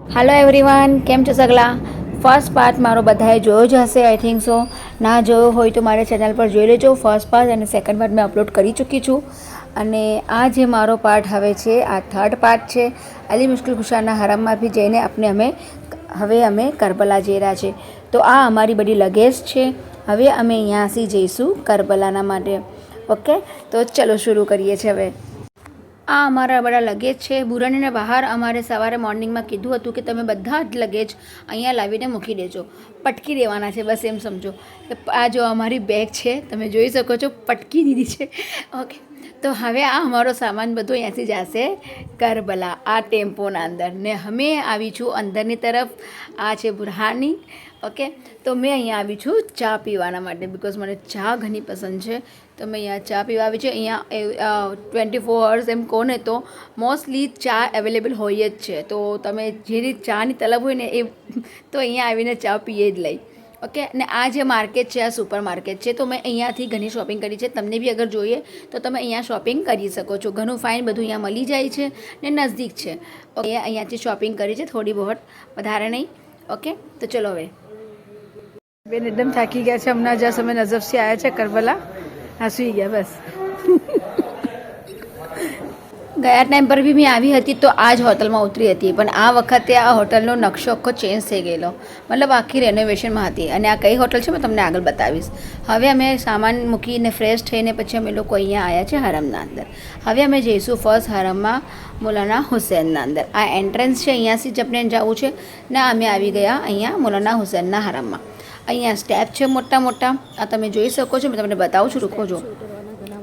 Hello everyone કેમ છો સગલા first part મારો બધાએ જોયો જ હશે આઈ થિંક સો ના જોયો હોય તો મારે ચેનલ પર જોઈ લેજો ફર્સ્ટ પાર્ટ અને સેકન્ડ પાર્ટ મેં અપલોડ કરી ચૂકી છું અને આ જે મારો પાર્ટ હવે છે આ થર્ડ પાર્ટ છે અલી મુશ્કિલ ખુશાના હરમમાં બી જઈને હવે અમે કરબલા જઈ રહ્યા છે તો આ અમારી બધી લગેજ છે હવે અમે અહીંયાથી જઈશું કરબલાના માટે ઓકે તો ચલો શરૂ કરીએ છીએ હવે આ અમારા બધા લગેજ છે બુરાનીને બહાર અમારે સવારે મોર્નિંગમાં કીધું હતું કે તમે બધા જ લગેજ અહીંયા લાવીને મૂકી દેજો પટકી દેવાના છે બસ એમ સમજો કે આ જો અમારી બેગ છે તમે જોઈ શકો છો પટકી દીધી છે ઓકે તો હવે આ અમારો સામાન બધો અહીંયાથી જશે કરબલા આ ટેમ્પોના અંદર ને અમે આવી છું અંદરની તરફ આ છે બુરહાની ઓકે તો મેં અહીંયા આવી છું ચા પીવાના માટે બિકોઝ મને ચા ઘણી પસંદ છે તો મેં અહીંયા ચા પીવા આવી છું અહીંયા 24 અવર્સ એમ કહો ને તો મોસ્ટલી ચા અવેલેબલ હોય જ છે તો તમે જેની ચાની તલબ હોય ને એ તો અહીંયા આવીને ચા પીએ જ લઈ ઓકે અને આ જે માર્કેટ છે આ સુપર માર્કેટ છે તો મેં અહીંયાથી ઘણી શોપિંગ કરી છે તમને બી અગર જોઈએ તો તમે અહીંયા શોપિંગ કરી શકો છો ઘણું ફાઇન બધું અહીંયા મળી જાય છે ને નજદીક છે ઓકે અહીંયાથી શોપિંગ કરી છે થોડી બહોત વધારે નહીં ઓકે તો ચલો હવે બેન એકદમ થાકી ગયા છે હમણાં જस्ट અમે નજફથી આવ્યા છે કરબલા હસી ગયા બસ ગયા ટાઈમ પર બી મેં આવી હતી તો આ જ હોટલમાં ઉતરી હતી પણ આ વખતે આ હોટલનો નકશો આખો ચેન્જ થઈ ગયેલો મતલબ આખી રેનોવેશનમાં હતી અને આ કઈ હોટલ છે મેં તમને આગળ બતાવીશ હવે અમે સામાન મૂકીને ફ્રેશ થઈને પછી અમે લોકો અહીંયા આવ્યા છે હરમના અંદર હવે અમે જઈશું ફર્સ્ટ હરમમાં મૌલાના હુસૈનના અંદર આ એન્ટ્રન્સ છે અહીંયાથી જ આપણે જવું છે ને અમે આવી ગયા અહીંયા મૌલાના હુસૈનના હરમમાં અહીંયા સ્ટેપ છે મોટા મોટા આ તમે જોઈ શકો છો મેં તમને બતાવું છું રૂકો જો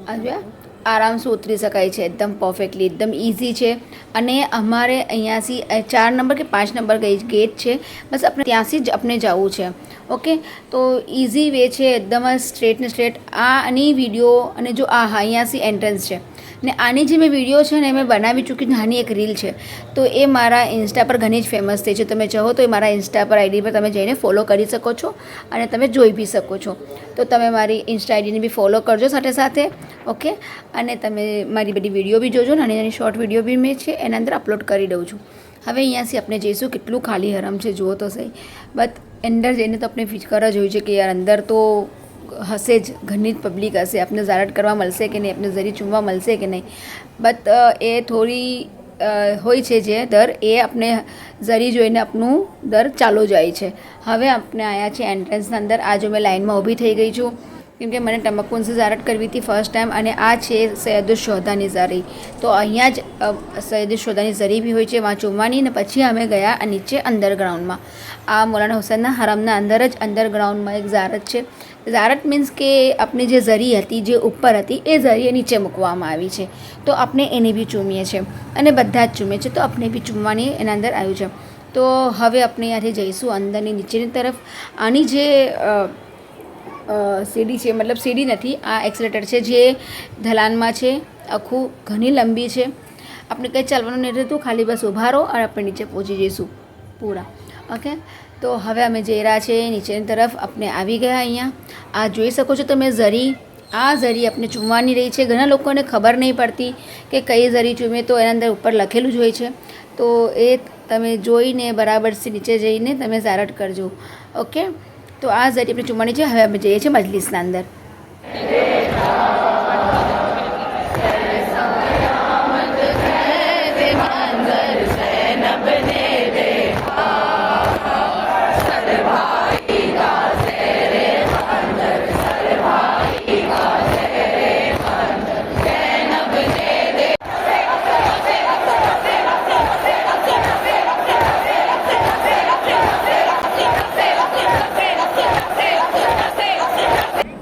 આ જોયા આરામથી ઉતરી શકાય છે એકદમ પરફેક્ટલી એકદમ ઇઝી છે અને અમારે અહીંયાથી 4 નંબર કે 5 નંબર ગેટ છે બસ આપણે ત્યાંથી જ આપણે જવું છે ઓકે તો ઇઝી વે છે એકદમ સ્ટ્રેટ ને સ્ટ્રેટ આની વિડીયો અને જો હા અહીંયાથી એન્ટ્રન્સ છે ને આની જે મેં વિડીયો છે ને મેં બનાવી ચૂકી નાની એક રીલ છે તો એ મારા ઇન્સ્ટા પર ઘણી જ ફેમસ થઈ છે તમે ચાહો તો એ મારા ઇન્સ્ટા પર આઈડી પર તમે જઈને ફોલો કરી શકો છો અને તમે જોઈ બી શકો છો તો તમે મારી ઇન્સ્ટા આઈડીને બી ફોલો કરજો સાથે સાથે ઓકે અને તમે મારી બધી વિડીયો બી જોજો નાની નાની શોર્ટ વિડીયો બી મેં છે એના અંદર અપલોડ કરી દઉં છું હવે અહીંયાથી આપણે જઈશું કેટલું ખાલી હરમ છે જુઓ તો સહી બટ અંદર જઈને તો આપણે ફિકર જ હોય છે કે યાર અંદર તો હશે જ ઘણી જ પબ્લિક હશે આપણે ઝારટ કરવા મળશે કે નહીં આપણે જરી ચૂમવા મળશે કે નહીં બટ એ થોડી હોય છે જે દર એ આપણે જરી જોઈને આપણું દર ચાલો જાય છે હવે આપણે આવ્યા છે એન્ટ્રન્સના અંદર આ જો મેં લાઇનમાં ઊભી થઈ ગઈ છું કેમકે મને ટમકુનથી ઝારટ કરવી હતી ફર્સ્ટ ટાઈમ અને આ છે સૈયદુશોહદાની ઝરી તો અહીંયા જ સૈયદુશોહદાની ઝરી બી હોય છે વાં ચૂમવાની ને પછી અમે ગયા નીચે અંડરગ્રાઉન્ડમાં આ મૌલાના હુસૈનના હરમના અંદર જ અંડરગ્રાઉન્ડમાં એક ઝારત છે ઝારત મીન્સ કે આપણી જે ઝરી હતી જે ઉપર હતી એ ઝરી નીચે મૂકવામાં આવી છે તો આપણે એને બી ચૂમીએ છીએ અને બધા જ ચૂમીએ છીએ તો આપણે બી ચૂમવાની એના અંદર આવ્યું છે તો હવે આપણે અહીંયાથી જઈશું અંદરની નીચેની તરફ આની જે સીડી છે મતલબ સીડી નથી આ એક્સલેટર છે જે ઢલાનમાં છે આખું ઘણી લંબી છે આપણે કંઈ ચાલવાનું નહીં રહેતું ખાલી બસ ઊભા રહો અને આપણે નીચે પહોંચી જઈશું પૂરા ઓકે તો હવે અમે જઈ રહ્યા છીએ નીચેની તરફ આપણે આવી ગયા અહીંયા આ જોઈ શકો છો તમે ઝરી આ ઝરી આપણે ચૂમવાની રહી છે ઘણા લોકોને ખબર નહીં પડતી કે કઈ ઝરી ચૂમે તો એના અંદર ઉપર લખેલું જ હોય છે તો એ તમે જોઈને બરાબરથી નીચે જઈને તમે ઝારટ કરજો ઓકે તો આ ઝરી આપણે ચૂમવાની છે હવે અમે જઈએ છીએ મજલિસના અંદર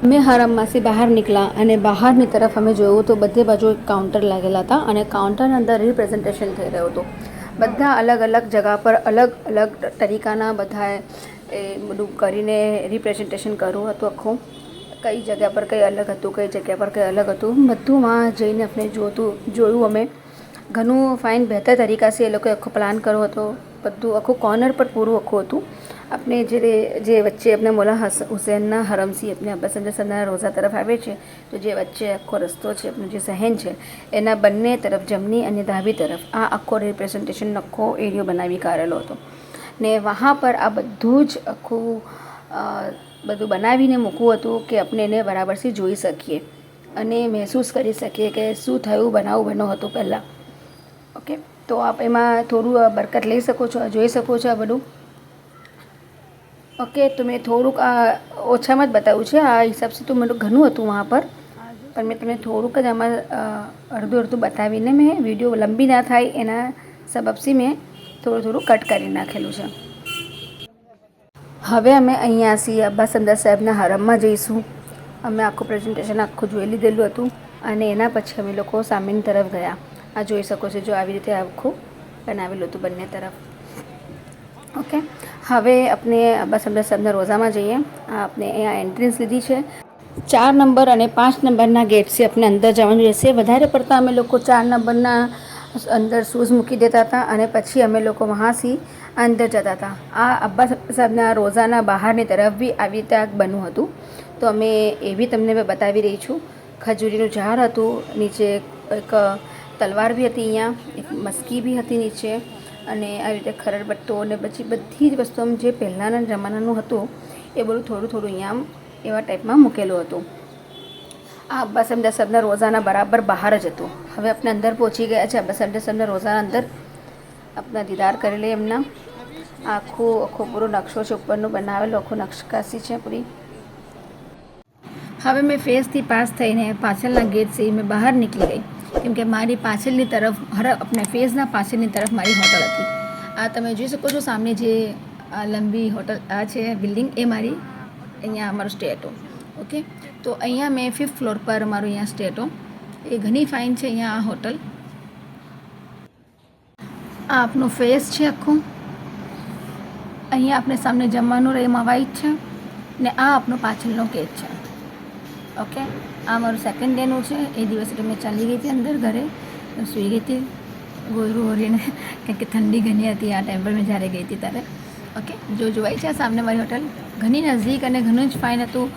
અમે હરમમાંથી બહાર નીકળ્યા અને બહારની તરફ અમે જોયું તો બધે બાજુ એક કાઉન્ટર લાગેલા હતા અને કાઉન્ટરના અંદર રિપ્રેઝન્ટેશન થઈ રહ્યું હતું બધા અલગ અલગ જગા પર અલગ અલગ તરીકાના બધા એ બધું કરીને રિપ્રેઝન્ટેશન કરવું હતું આખું કઈ જગ્યા પર કંઈ અલગ હતું કઈ જગ્યા પર કંઈ અલગ હતું બધુંમાં જઈને આપણે જોયું અમે ઘણું ફાઇન બહેતર તરીકાથી એ લોકોએ આખો પ્લાન કર્યો હતો બધું આખું કોર્નર પર પૂરું આખું હતું આપણે જે વચ્ચે આપણે મૌલાના હુસૈનના હરમથી આપણે અબ્બાસ સરના રોઝા તરફ આવે છે તો જે વચ્ચે આખો રસ્તો છે આપણું જે સહેન છે એના બંને તરફ જમણી અને ડાબી તરફ આ આખો રિપ્રેઝન્ટેશન આખો એરિયો બનાવી કાઢેલો હતો ને વहाँ પર આ બધું જ આખું બધું બનાવીને મૂકવું હતું કે આપણે એને બરાબરથી જોઈ શકીએ અને મહેસૂસ કરી શકીએ કે શું થયું બનાવ બન્યો હતો પહેલાં. ઓકે, તો આપ એમાં થોડું બરકત લઈ શકો છો, જોઈ શકો છો આ બધું. ઓકે, તો મેં થોડુંક ઓછામાં જ બતાવ્યું છે. આ હિસાબથી તો મને ઘણું હતું વहाँ પર, પણ મેં તમને થોડુંક જ આમાં અડધું બતાવીને મેં વિડીયો લંબી ના થાય એના સબબથી મેં થોડું કટ કરી નાખેલું છે. હવે અમે અહીંયાથી અબ્બાસ અમદાદ સાહેબના હરમમાં જઈશું. અમે આખું પ્રેઝન્ટેશન આખું જોઈ લીધેલું હતું અને એના પછી અમે લોકો સામેની તરફ ગયા. આ જોઈ શકો છો, જો આવી રીતે આખું બનાવેલું હતું બંને તરફ. ઓકે, હવે આપણે અબ્બાસ અમદાદ સાહેબના રોઝામાં જઈએ. આપણે અહીંયા એન્ટ્રન્સ લીધી છે. 4 નંબર અને 5 નંબરના ગેટથી આપણે અંદર જવાનું રહેશે. વધારે પડતા અમે લોકો 4 નંબરના અંદર શૂઝ મૂકી દેતા હતા અને પછી અમે લોકો વહાંથી અંદર જતા હતા. આ અબ્બાસ સાહેબના રોઝાના બહારની તરફ બી આવી રીતે બન્યું હતું. તો અમે એ બી તમને બતાવી રહી છું. ખજૂરીનું ઝાડ હતું, નીચે એક તલવાર બી હતી, અહીંયા એક મસ્કી બી હતી નીચે, અને આવી રીતે ખરડપટ્ટો અને પછી બધી જ વસ્તુ જે પહેલાંના જમાનાનું હતું એ બધું થોડું અહીંયા એવા ટાઈપમાં મૂકેલું હતું. આ અબ્બાસ અમદાદ સાહેબના રોઝાના બરાબર બહાર જ હતું. હવે આપણે અંદર પહોંચી ગયા છે. અબ્બાસ અમદાદ સાહેબના રોઝાના અંદર આપણા દીદાર કરી લઈએ એમના. આખો પૂરો નકશો છે ઉપરનો બનાવેલો, આખું નકશકાશી છે પૂરી. હવે મેં ફેસથી પાસ થઈને પાછળના ગેટથી મેં બહાર નીકળી ગઈ, કેમકે મારી પાછળની તરફ આપણે ફેસના પાછળની તરફ મારી હોટલ હતી. આ તમે જોઈ શકો છો સામે જે લંબી હોટલ આ છે બિલ્ડિંગ, એ મારી અહીંયા અમારો સ્ટે હતો. ઓકે, તો અહીંયા મેં 5th ફ્લોર પર અમારો અહીંયા સ્ટે હતો. એ ઘણી ફાઇન છે અહીંયા આ હોટલ. આ આપનું ફેસ છે આખું. અહીંયા આપણે સામે જમવાનું રહે એમાં વાઇટ છે ને આ આપણો પાછળનો ગેટ છે. ઓકે, આ મારું સેકન્ડ ડેનું છે. એ દિવસે મેં ચાલી ગઈ હતી અંદર ઘરે, સૂઈ ગઈ હતી ગોયરું ઓરીને, કેમ કે ઠંડી ઘણી હતી આ ટાઈમ પર મેં જ્યારે ગઈ હતી ત્યારે. ઓકે, જો જોવાય છે સામને મારી હોટલ, ઘણી નજીક અને ઘણું જ ફાઇન હતું.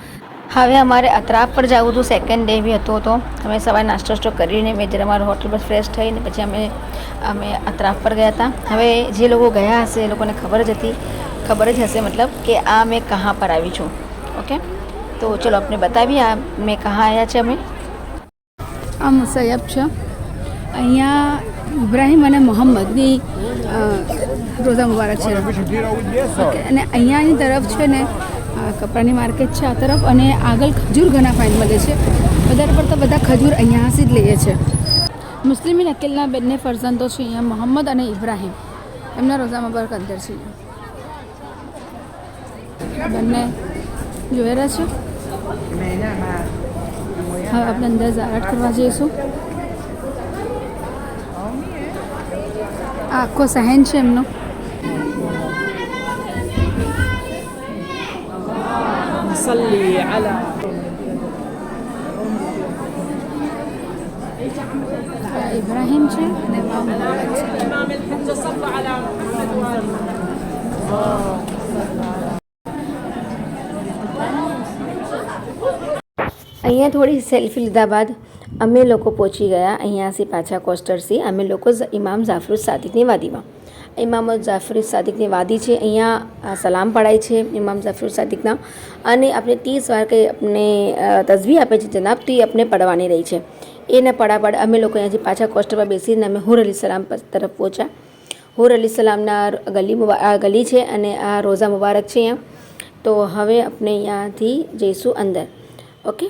હવે અમારે અતરાફ પર જવું હતું, સેકન્ડ ડે બી હતો. તો અમે સવારે નાસ્તો કરીને મેં જરા અમારું હોટલ પર ફ્રેશ થઈને પછી અમે અતરાફ પર ગયા હતા. હવે જે લોકો ગયા હશે એ લોકોને ખબર જ હશે મતલબ કે આ મેં કहाँ પર આવી છું. ઓકે, તો ચલો આપણે બતાવીએ આ મેં કहाँ આવ્યા છે. અમે આ મુસૈયબ છે. અહીંયા ઇબ્રાહીમ અને મોહમ્મદની રોઝા મુબારક છે. ઓકે, અને અહીંયાની તરફ છે ને કપડાની માર્કેટ છે આ તરફ, અને આગળ ખજૂર ઘણા ફાઇન મળે છે. વધારે પડતા બધા ખજૂર અહીંયાથી જ લઈએ છે. મુસ્લિમ અકીલના બંને ફરજંદો છે અહીંયા, મોહમ્મદ અને ઇબ્રાહીમ. એમના રોઝા મુબારક અંદર છે. બંને જોયેલા છે. હવે આપણે અંદર ઝારટ કરવા જઈશું. આ આખો સહેન છે એમનો. ઇબ્રાહીમ છે અને અહીંયા થોડી સેલ્ફી લીધા બાદ અમે લોકો પહોંચી ગયા અહીંયાથી પાછા કોસ્ટરથી. અમે લોકો ઇમામ જાફર સાદિકની વાદીમાં. ઇમામ જાફર સાદિકની વાદી છે. અહીંયા સલામ પડાય છે ઇમામ જાફર સાદિકના, અને આપણે 30 વાર કંઈ આપણે તસબીહ આપે છે જનાબ, તો એ આપણે પડવાની રહી છે. એને પડાપડ અમે લોકો અહીંયાથી પાછા કોસ્ટર પર બેસીને અમે હુર અલી સલામ તરફ પહોંચ્યા. હુર અલી સલામના ગલી છે અને આ રોઝા મુબારક છે અહીંયા. તો હવે આપણે અહીંયાથી જઈશું અંદર. ઓકે,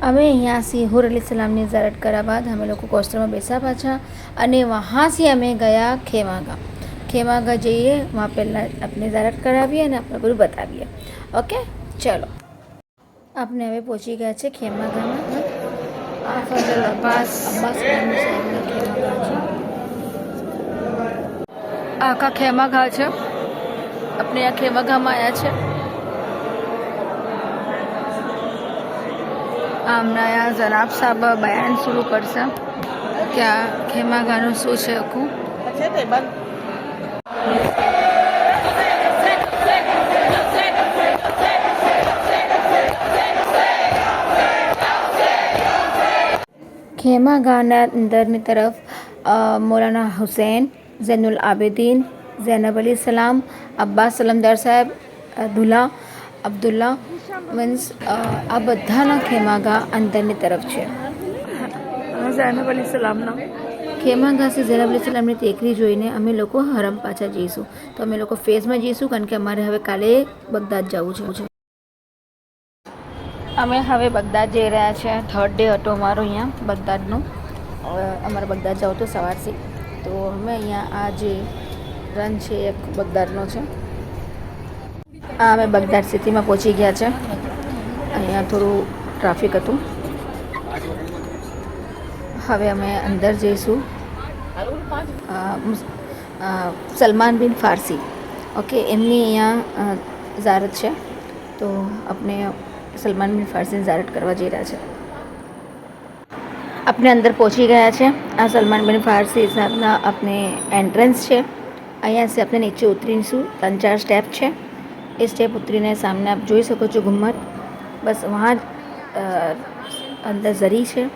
અમે અહીંયાથી હુર અલી સલામની ઝિયારત કર્યા બાદ અમે લોકો કોસ્ટરમાં બેસા પાછા, અને વહાંથી અમે ગયા ખેમાગા જઈએ. વहाँ પહેલાં આપણે ઝિયારત કરાવીએ અને આપણે બધું બતાવીએ. ઓકે, ચલો આપણે હવે પહોંચી ગયા છે ખેમાગામાં. આ ફજલ અબ્બાસ સાહેબના ખેમાગા છે. આખા ખેમાગા છે. આપણે આ ખેમાગામાં આવ્યા છે. હમણાં અહીંયા જનાબ સાહેબ બયાન શરૂ કરશે કે આ ખેમાગાનું શું છે આખું. ખેમા ગાના અંદરની તરફ મૌલાના હુસૈન, ઝૈનુલ આબિદીન, ઝૈનબ અલી સલામ, અબ્બાસ સલમદાર સાહેબ, અબ્દુલ્લા મીન્સ આ બધાના ખેમાગા અંદરની તરફ છે. ઝૈનબ અલી સલામના ખેમાગાથી ઝૈનબ અલી સલામની ટેકરી જોઈને અમે લોકો હરમ પાછા જઈશું. તો અમે લોકો ફેઝમાં જઈશું કારણ કે અમારે હવે કાલે બગદાદ જવું છે. અમે હવે બગદાદ જઈ રહ્યા છીએ. 3rd ડે હતો અમારો અહીંયા બગદાદનો. અમારે બગદાદ જવું તો સવારથી. તો અમે અહીંયા આ જે રન છે એક બગદાદનો છે. આ અમે બગદાદ સિટીમાં પહોંચી ગયા છે. અહીંયા થોડું ટ્રાફિક હતું. હવે અમે અંદર જઈશું. સલમાન બિન ફારસી, ઓકે, એમની અહીંયા ઝારત છે. તો આપણે સલમાન બિન ફારસીની ઝારત કરવા જઈ રહ્યા છે. આપણે અંદર પહોંચી ગયા છે. આ સલમાન બિન ફારસી સાહેબના આપણે એન્ટ્રન્સ છે. અહીંયાથી આપણે નીચે ઉતરીશું. 3-4 સ્ટેપ છે. એ સ્ટેપ ઉતરીને સામને આપ જોઈ શકો છો ગુમ્મત. બસ વहाँ અંદર ઝરી છે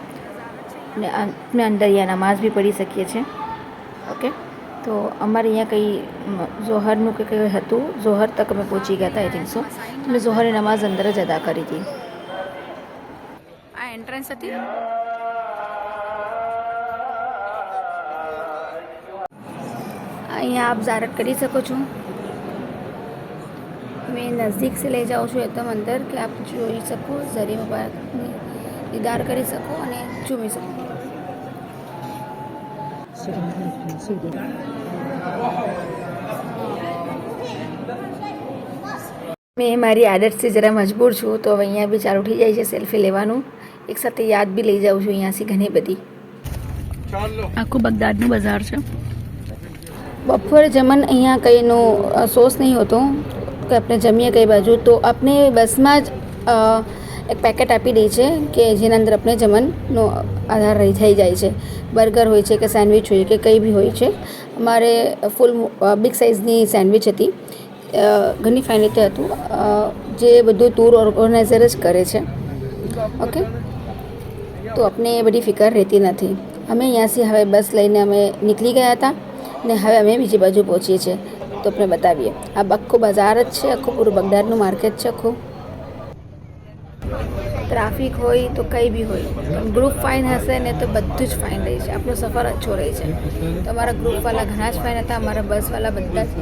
ને આપણે અંદર અહીંયા નમાઝ બી પढ़ી શકીએ છીએ. ઓકે, તો અમારે અહીંયા કંઈ ઝોહરનું કે કંઈ હતું. ઝોહર તક અમે પહોંચી ગયા હતા આઈ થિંક સો. મેં ઝોહરની નમાઝ અંદર જ અદા કરી હતી. આ એન્ટ્રન્સ હતી. અહીંયા આપ ઝારત કરી શકો છો. मैं नज़दीक से ले जाऊँ છું એકદમ અંદર કે આપ જોઈ શકો, ઝરી મુબારકની દીદાર કરી શકો અને ચૂમી શકો. મેં મારી આદતથી જરા મજબૂર છું તો હવે અહીંયા બી ચાલુ થઈ જાય છે સેલ્ફી લેવાનું. એક સાથે યાદ બી લઈ જાઉં છું અહીંયાથી ઘણી બધી. આખું બગદાદનું બજાર છે. બપોરે જમણ અહીંયા કંઈનો સોસ નહીં હોતો કે આપણે જમીએ કઈ બાજુ, તો આપણે બસમાં જ એક પેકેટ આપી દે છે કે જેના અંદર આપણે જમણનો આધાર થઈ જાય છે. બર્ગર હોય છે કે સેન્ડવિચ હોય કે કંઈ બી હોય છે. અમારે ફૂલ બિગ સાઇઝની સેન્ડવિચ હતી. ઘણી ફાઇન રીતે હતું. જે બધું ટૂર ઓર્ગેનાઇઝર જ કરે છે. ઓકે, તો આપણે એ બધી ફિકર રહેતી નથી. અમે અહીંયાથી હવે બસ લઈને અમે નીકળી ગયા હતા ને હવે અમે બીજી બાજુ પહોંચીએ છીએ. તો આપણે બતાવીએ. આ આખું બજાર જ છે. આખું પૂરું બગદાદનું માર્કેટ છે આખું. ટ્રાફિક હોય તો કંઈ બી હોય, પણ ગ્રુપ ફાઇન હશે ને તો બધું જ ફાઇન રહે છે. આપણો સફર અચ્છો રહે છે. તો અમારા ગ્રુપવાળા ઘણા જ ફાઇન હતા. અમારા બસવાળા બધા જ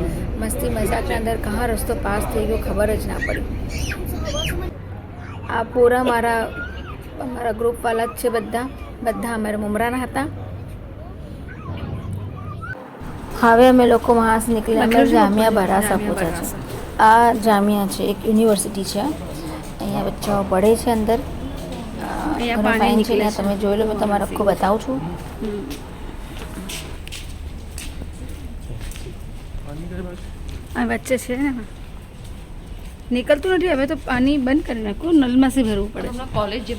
મસ્તી મજાકના અંદર કहाँ રસ્તો પાસ થઈ ગયો ખબર જ ના પડી. આ પૂરા અમારા ગ્રુપવાળા જ છે. બધા અમારા મુમરાના હતા. હવે અમે લોકો વहाँ से निकले. અમે જામિયા બરાસા પહોંચ્યા છે. આ જામિયા છે, એક યુનિવર્સિટી છે. અહીંયા બચ્ચાઓ પડે છે અંદર. ફાઇન છે ને તમે જોઈ લો. મેં તમારે આખું બતાવું છું. આ વચ્ચે છે ને, નીકળતું નથી. હવે તો પાણી બંધ કરી નાખ્યું. નલમાંથી ભરવું પડે. કોલેજ જે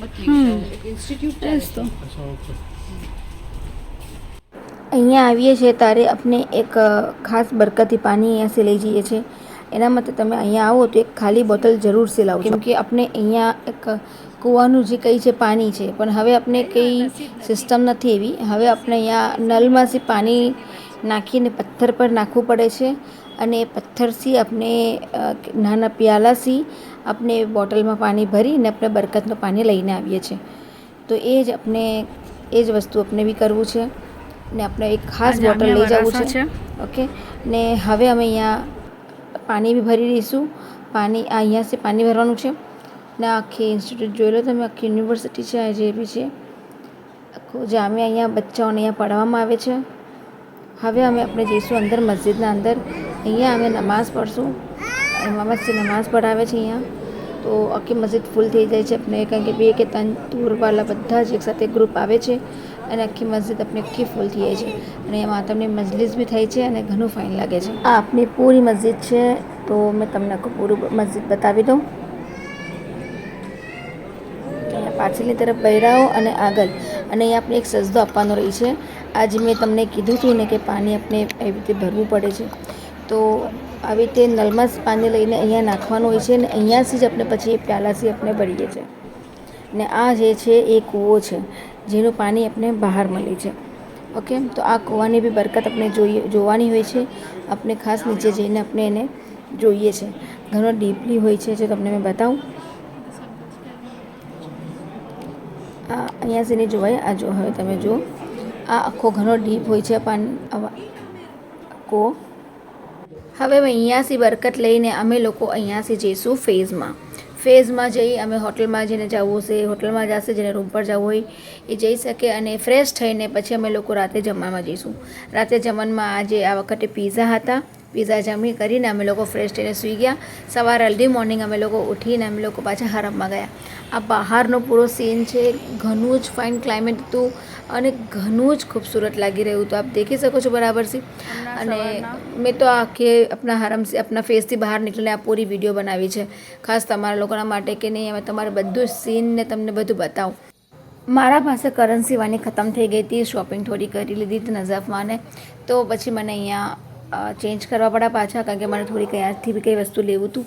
ઇન્સ્ટિટ્યૂટ તો અહીંયા આવીએ છીએ ત્યારે આપણે એક ખાસ બરકતી પાણી અહીંયાથી લઈ જઈએ છીએ. એના માટે તમે અહીંયા આવો તો એક ખાલી બોટલ જરૂરથી લાવો, કેમ કે આપણે અહીંયા એક કૂવાનું જે કંઈ છે પાણી છે, પણ હવે આપણે કંઈ સિસ્ટમ નથી એવી. હવે આપણે અહીંયા નળમાંથી પાણી નાખીને પથ્થર પર નાખવું પડે છે અને એ પથ્થરથી આપણે નાના પ્યાલાથી આપણે બોટલમાં પાણી ભરીને આપણે બરકતનું પાણી લઈને આવીએ છીએ. તો એ જ વસ્તુ આપણે બી કરવું છે ને આપણે એક ખાસ બોટલ લઈ જવું છે. ઓકે, ને હવે અમે અહીંયા પાણી બી ભરી દઈશું. અહીંયાથી પાણી ભરવાનું છે ને આખી ઇન્સ્ટિટ્યૂટ જોઈ લો તમે. આખી યુનિવર્સિટી છે જે બી છે આખું જામિયા. અહીંયા બચ્ચાઓને અહીંયા પઢાવવામાં આવે છે. હવે આપણે જઈશું અંદર મસ્જિદના અંદર. અહીંયા અમે નમાઝ પઢશું. ઇમામતથી નમાઝ પઢાવે છે અહીંયા. તો આખી મસ્જિદ ફૂલ થઈ જાય છે આપણે, કારણ કે 2 કે 3 ટૂરવાળા બધા જ એકસાથે ગ્રુપ આવે છે અને આખી મસ્જિદ આપણે આખી ફૂલ થઈ જાય છે. અને એમાં તમને મજલિસ બી થાય છે અને ઘણું ફાઇન લાગે છે. આ આપણી પૂરી મસ્જિદ છે. તો મેં તમને આખું પૂરું મસ્જિદ બતાવી દઉં. અહીંયા પાછળની તરફ બૈરાઓ અને આગળ, અને અહીંયા આપણે એક સજદો આપવાનો રહી છે. આજે મેં તમને કીધું હતું ને કે પાણી આપણે એવી રીતે ભરવું પડે છે. તો આવી રીતે નળમાં જ પાણી લઈને અહીંયા નાખવાનું હોય છે અને અહીંયાથી જ આપણે પછી એ પ્યાલાથી આપણે ભરીએ છીએ. ને આ જે છે એ કૂવો છે જેનું પાણી આપણે બહાર મળે છે. ઓકે, તો આ કૂવાની બી બરકત આપણે જોવાની હોય છે. આપણે ખાસ નીચે જઈને આપણે એને જોઈએ છે. ઘણો ડીપલી હોય છે, જો તમને મેં બતાવું. આ અહીંયા સુધી જોવાય. આ જો હવે તમે જુઓ, આ આખો ઘણો ડીપ હોય છે કૂવો. હવે અહીંયાથી બરકત લઈને અમે લોકો અહીંયાથી જઈશું ફેઝમાં જઈ અમે હોટલમાં જેને જવું છે હોટલમાં જશે, જેને રૂમ પર જવું હોય એ જઈ શકે. અને ફ્રેશ થઈને પછી અમે લોકો રાતે જમવામાં જઈશું. રાતે જમવામાં આજે આ વખતે પીઝા હતા. પીઝા જમી કરીને અમે લોકો ફ્રેશ થઈને સૂઈ ગયા. સવારે અર્લી મોર્નિંગ અમે લોકો ઉઠીને અમે લોકો પાછા હરમમાં ગયા. આ બહારનો પૂરો સીન છે. ઘણું જ ફાઇન ક્લાઇમેટ હતું અને ઘણું જ ખૂબસૂરત લાગી રહ્યું હતું. આપ દેખી શકો છો બરાબર છે. અને મેં તો આખે આપણા હરમ से अपना फेसથી બહાર નીકળીને આ પૂરી વિડીયો બનાવી છે ખાસ તમારા લોકોના માટે કે નહીં અમે તમારે બધું સીન ને તમને બધું બતાવું. મારા પાસે કરન્સી વાની ખતમ થઈ ગઈ હતી. શોપિંગ થોડી કરી લીધી હતી નઝાફમાં ને, તો પછી મને અહીંયા ચેન્જ કરવા પડ્યા પાછા, કારણ કે મને થોડીક અહીંયાથી બી કંઈ વસ્તુ લેવું હતું.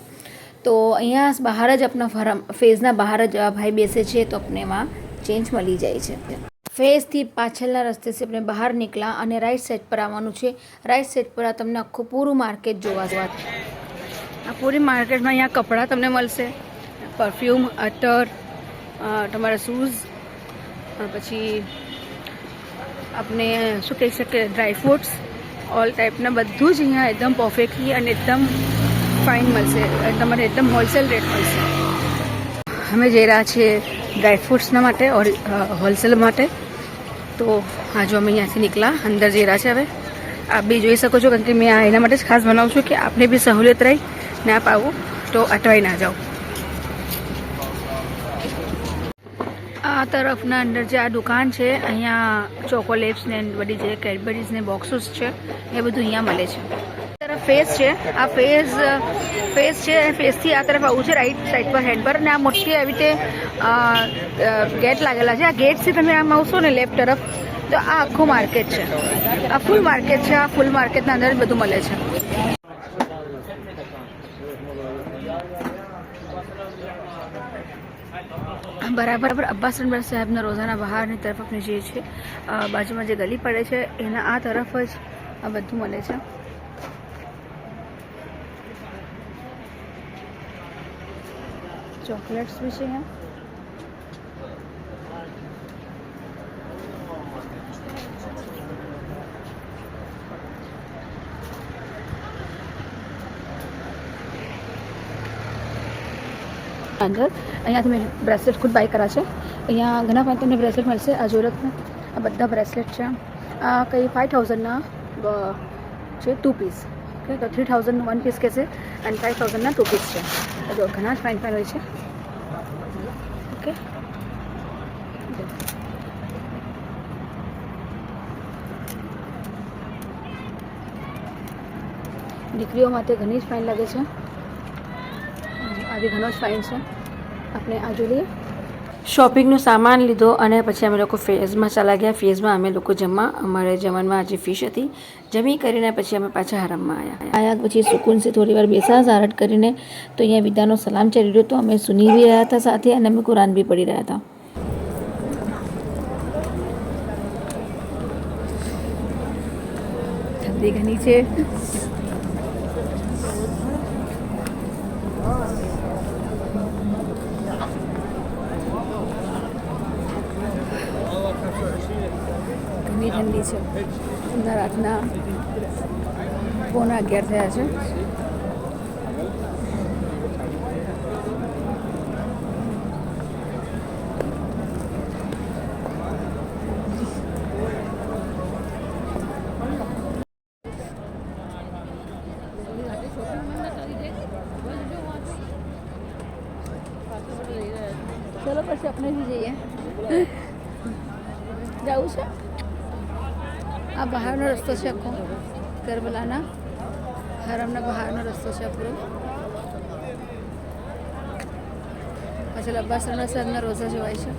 તો અહીંયા બહાર જ આપણા ફેઝના બહાર જ ભાઈ બેસે છે, તો આપણે એમાં ચેન્જ મળી જાય છે. ફેઝથી પાછળના રસ્તેથી આપણે બહાર નીકળ્યા અને રાઈટ સાઈડ પર આવવાનું છે. રાઈટ સાઈડ પર તમને આખું પૂરું માર્કેટ જોવા. આ પૂરી માર્કેટમાં અહીંયા કપડાં તમને મળશે, પરફ્યુમ, અતર, તમારા શૂઝ, પછી આપણે શું કહી શકીએ ડ્રાયફ્રૂટ્સ, ઓલ ટાઈપના બધું જ અહીંયા એકદમ પરફેક્ટલી અને એકદમ ફાઇન મળશે. તમારે એકદમ હોલસેલ રેટ મળશે. અમે જઈ રહ્યા છીએ ડ્રાયફ્રૂટ્સના માટે હોલસેલ માટે. તો હા જો અમે અહીંયાથી નીકળ્યા, અંદર જઈ રહ્યા છે. હવે આપ બી જોઈ શકો છો, કારણ કે મેં આ એના માટે જ ખાસ બનાવું છું કે આપને બી સહુલિયત રહી ને આપ આવો તો અટવાઈ ના જાઓ. આ તરફના અંદર જે આ દુકાન છે અહીંયા ચોકોલેટ્સ ને બધી જે કેડબરીઝ ને બોક્સીસ છે એ બધું અહીંયા મળે છે. તરફ ફેસ છે. આ ફેસ છે. ફેસથી આ તરફ આવું છે રાઈટ સાઈડ પર હેન્ડ પર. અને આ મોટી આવી રીતે ગેટ લાગેલા છે. આ ગેટથી તમે આમ આવશો ને લેફ્ટ તરફ તો આ આખું માર્કેટ છે. આ ફૂલ માર્કેટ છે. આ ફૂલ માર્કેટના અંદર જ બધું મળે છે. બરાબર અબ્બાસ અનવર સાહેબના રોઝાના બહારની તરફ આપણે જઈએ છીએ. બાજુમાં જે ગલી પડે છે એના આ તરફ જ આ બધું મળે છે. ચોકલેટ્સ બી છે અહીંયા. અંદર અહીંયા તમે બ્રેસલેટ ખુદ બાય કરા છે. અહીંયા ઘણા ફાઇન તમને બ્રેસલેટ મળશે. આ જોરતના આ બધા બ્રેસલેટ છે. આ કંઈ 5000ના છે 2 પીસ. ઓકે, તો 3000નું 1 પીસ કહેશે અને 5000ના 2 પીસ છે. જો ઘણા જ ફાઇન હોય છે. ઓકે, દીકરીઓ માટે ઘણી જ ફાઇન લાગે છે. આજે ઘણો જ ફાઇન છે. આપણે આ જોઈ લઈએ. શોપિંગનું સામાન લીધો અને પછી અમે લોકો ફેઝમાં ચાલા ગયા. ફેઝમાં અમે લોકો અમારે જમવામાં આજે ફિશ હતી. જમી કરીને પછી અમે પાછા હરમમાં આવ્યા. પછી સુકૂનથી થોડી વાર બેસા ઝારટ કરીને. તો અહીંયા વિદાનો સલામ ચાલી રહ્યો હતો. અમે સુની બી રહ્યા હતા સાથે અને અમે કુરાન બી પડી રહ્યા હતા. ઠંડી ઘણી છે. ઠંડી છે. રાતના 11:15 થયા છે. ચલો પછી આપણે બી જઈએ. જવું છે. આ બહારનો રસ્તો છે આખો કરબલાના હરમના બહારનો રસ્તો છે પૂરો. પછી અબ્બાસ અનવર સાહેબના રોઝા જોવાય છે.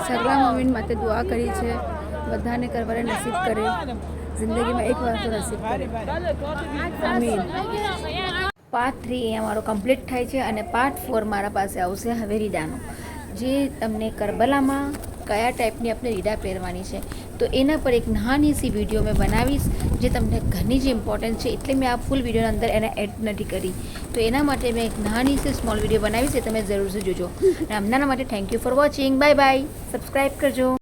સગલા મોમિન માટે દુઆ કરી છે. બધાને કરવાને નસીબ કરે. જિંદગીમાં એક વાર તો નસીબ કરે. આમીન. પાર્ટ 3 અહીંયા મારો કમ્પ્લીટ થાય છે અને પાર્ટ 4 મારા પાસે આવશે હવે રીડાનો, જે તમને કરબલામાં કયા ટાઈપની આપણે રીડા પહેરવાની છે તો એના પર એક નાની સી વિડીયો મેં બનાવીશ જે તમને ઘણી જ ઇમ્પોર્ટન્ટ છે, એટલે મેં આ ફૂલ વિડીયોના અંદર એને એડ નથી કરી. તો એના માટે મેં એક નાની સી સ્મોલ વિડીયો બનાવીશ, એ તમે જરૂરથી જોજો. અને હમણાં માટે thank you for watching. Bye bye. Subscribe કરજો.